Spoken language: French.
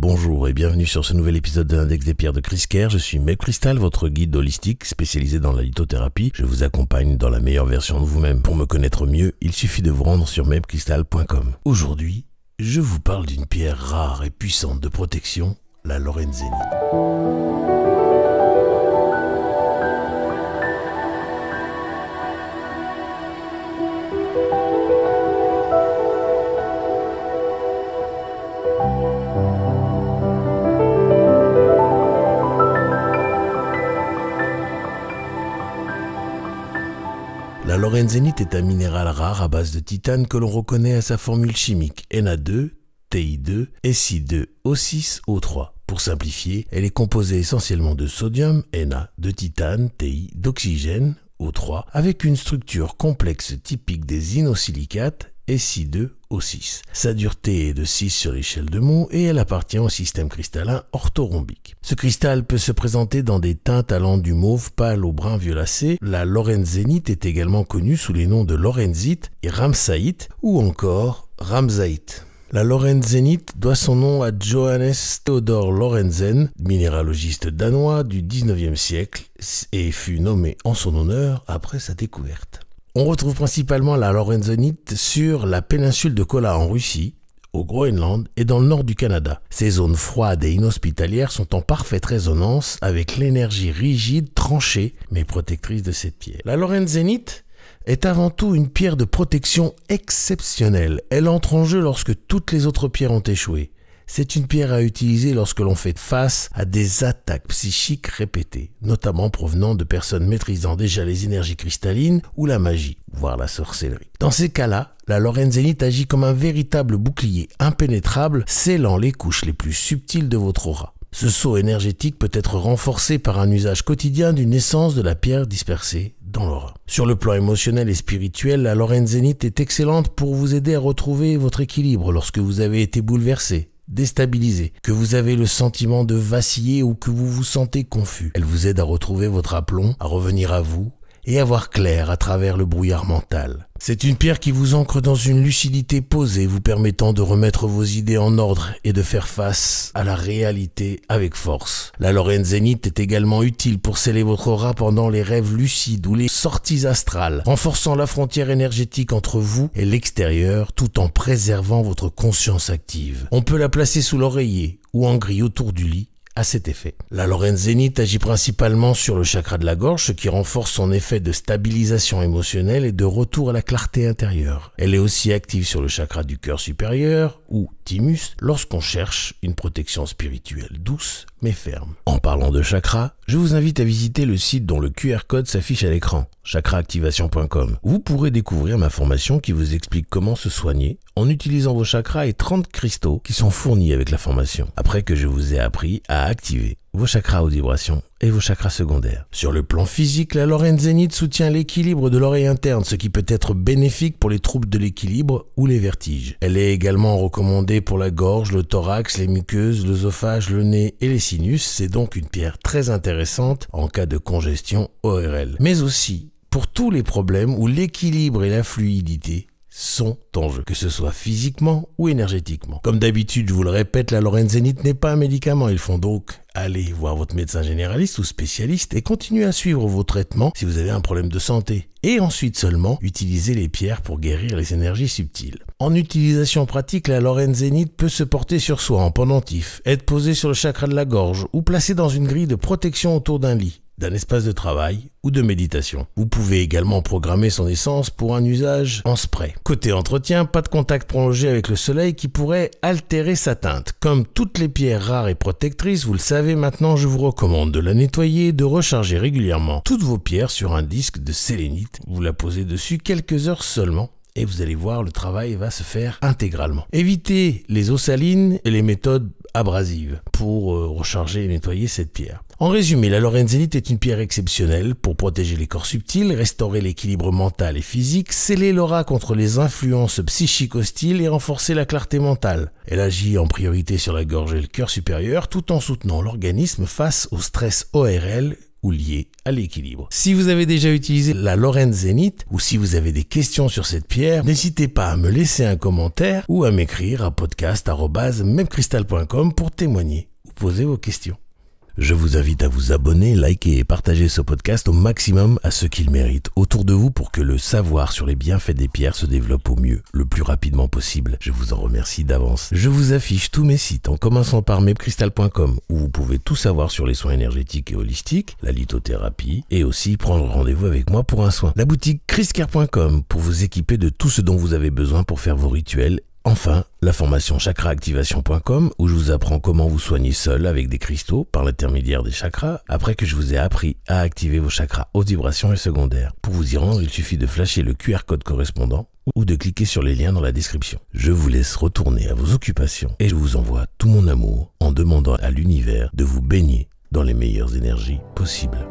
Bonjour et bienvenue sur ce nouvel épisode de l'Index des pierres de Chris Kerr. Je suis Meb Crystal, votre guide holistique spécialisé dans la lithothérapie. Je vous accompagne dans la meilleure version de vous-même. Pour me connaître mieux, il suffit de vous rendre sur mebcrystal.com. Aujourd'hui, je vous parle d'une pierre rare et puissante de protection, la lorenzénite. La lorenzénite est un minéral rare à base de titane que l'on reconnaît à sa formule chimique Na2, Ti2, Si2, O6, O3. Pour simplifier, elle est composée essentiellement de sodium, Na, de titane, Ti, d'oxygène, O3, avec une structure complexe typique des inosilicates, Si2O6. Sa dureté est de 6 sur l'échelle de Mohs et elle appartient au système cristallin orthorhombique. Ce cristal peut se présenter dans des teintes allant du mauve pâle au brun violacé. La lorenzénite est également connue sous les noms de lorenzite et ramsaïte ou encore ramsaïte. La lorenzénite doit son nom à Johannes Theodor Lorenzen, minéralogiste danois du 19e siècle, et fut nommé en son honneur après sa découverte. On retrouve principalement la lorenzénite sur la péninsule de Kola en Russie, au Groenland et dans le nord du Canada. Ces zones froides et inhospitalières sont en parfaite résonance avec l'énergie rigide, tranchée, mais protectrice de cette pierre. La lorenzénite est avant tout une pierre de protection exceptionnelle. Elle entre en jeu lorsque toutes les autres pierres ont échoué. C'est une pierre à utiliser lorsque l'on fait face à des attaques psychiques répétées, notamment provenant de personnes maîtrisant déjà les énergies cristallines ou la magie, voire la sorcellerie. Dans ces cas-là, la lorenzénite agit comme un véritable bouclier impénétrable, scellant les couches les plus subtiles de votre aura. Ce sceau énergétique peut être renforcé par un usage quotidien d'une essence de la pierre dispersée dans l'aura. Sur le plan émotionnel et spirituel, la lorenzénite est excellente pour vous aider à retrouver votre équilibre lorsque vous avez été bouleversé, déstabilisé, que vous avez le sentiment de vaciller ou que vous vous sentez confus. Elle vous aide à retrouver votre aplomb, à revenir à vous et à voir clair à travers le brouillard mental. C'est une pierre qui vous ancre dans une lucidité posée, vous permettant de remettre vos idées en ordre et de faire face à la réalité avec force. La lorenzénite est également utile pour sceller votre aura pendant les rêves lucides ou les sorties astrales, renforçant la frontière énergétique entre vous et l'extérieur tout en préservant votre conscience active. On peut la placer sous l'oreiller ou en grille autour du lit à cet effet. La lorenzénite agit principalement sur le chakra de la gorge, ce qui renforce son effet de stabilisation émotionnelle et de retour à la clarté intérieure. Elle est aussi active sur le chakra du cœur supérieur, ou thymus, lorsqu'on cherche une protection spirituelle douce mais ferme. En parlant de chakra, je vous invite à visiter le site dont le QR code s'affiche à l'écran, chakraactivation.com. Vous pourrez découvrir ma formation qui vous explique comment se soigner en utilisant vos chakras et 30 cristaux qui sont fournis avec la formation, après que je vous ai appris à activer vos chakras haute vibration et vos chakras secondaires. Sur le plan physique, la lorenzénite soutient l'équilibre de l'oreille interne, ce qui peut être bénéfique pour les troubles de l'équilibre ou les vertiges. Elle est également recommandée pour la gorge, le thorax, les muqueuses, l'œsophage, le nez et les sinus. C'est donc une pierre très intéressante en cas de congestion ORL, mais aussi pour tous les problèmes où l'équilibre et la fluidité sont en jeu, que ce soit physiquement ou énergétiquement. Comme d'habitude, je vous le répète, la lorenzénite n'est pas un médicament. Il faut donc aller voir votre médecin généraliste ou spécialiste et continuer à suivre vos traitements si vous avez un problème de santé. Et ensuite seulement, utiliser les pierres pour guérir les énergies subtiles. En utilisation pratique, la lorenzénite peut se porter sur soi en pendentif, être posée sur le chakra de la gorge ou placée dans une grille de protection autour d'un lit, d'un espace de travail ou de méditation. Vous pouvez également programmer son essence pour un usage en spray. Côté entretien, pas de contact prolongé avec le soleil qui pourrait altérer sa teinte. Comme toutes les pierres rares et protectrices, vous le savez maintenant, je vous recommande de la nettoyer et de recharger régulièrement toutes vos pierres sur un disque de sélénite. Vous la posez dessus quelques heures seulement et vous allez voir, le travail va se faire intégralement. Évitez les eaux salines et les méthodes abrasives pour recharger et nettoyer cette pierre. En résumé, la lorenzénite est une pierre exceptionnelle pour protéger les corps subtils, restaurer l'équilibre mental et physique, sceller l'aura contre les influences psychiques hostiles et renforcer la clarté mentale. Elle agit en priorité sur la gorge et le cœur supérieur tout en soutenant l'organisme face au stress ORL ou liées à l'équilibre. Si vous avez déjà utilisé la lorenzénite ou si vous avez des questions sur cette pierre, n'hésitez pas à me laisser un commentaire ou à m'écrire à podcast@mepcrystal.com pour témoigner ou poser vos questions. Je vous invite à vous abonner, liker et partager ce podcast au maximum à ceux qui le méritent autour de vous pour que le savoir sur les bienfaits des pierres se développe au mieux, le plus rapidement possible. Je vous en remercie d'avance. Je vous affiche tous mes sites en commençant par mepcrystal.com où vous pouvez tout savoir sur les soins énergétiques et holistiques, la lithothérapie et aussi prendre rendez-vous avec moi pour un soin. La boutique chriscare.com pour vous équiper de tout ce dont vous avez besoin pour faire vos rituels. Enfin, la formation chakraactivation.com où je vous apprends comment vous soigner seul avec des cristaux par l'intermédiaire des chakras après que je vous ai appris à activer vos chakras haute vibration et secondaires. Pour vous y rendre, il suffit de flasher le QR code correspondant ou de cliquer sur les liens dans la description. Je vous laisse retourner à vos occupations et je vous envoie tout mon amour en demandant à l'univers de vous baigner dans les meilleures énergies possibles.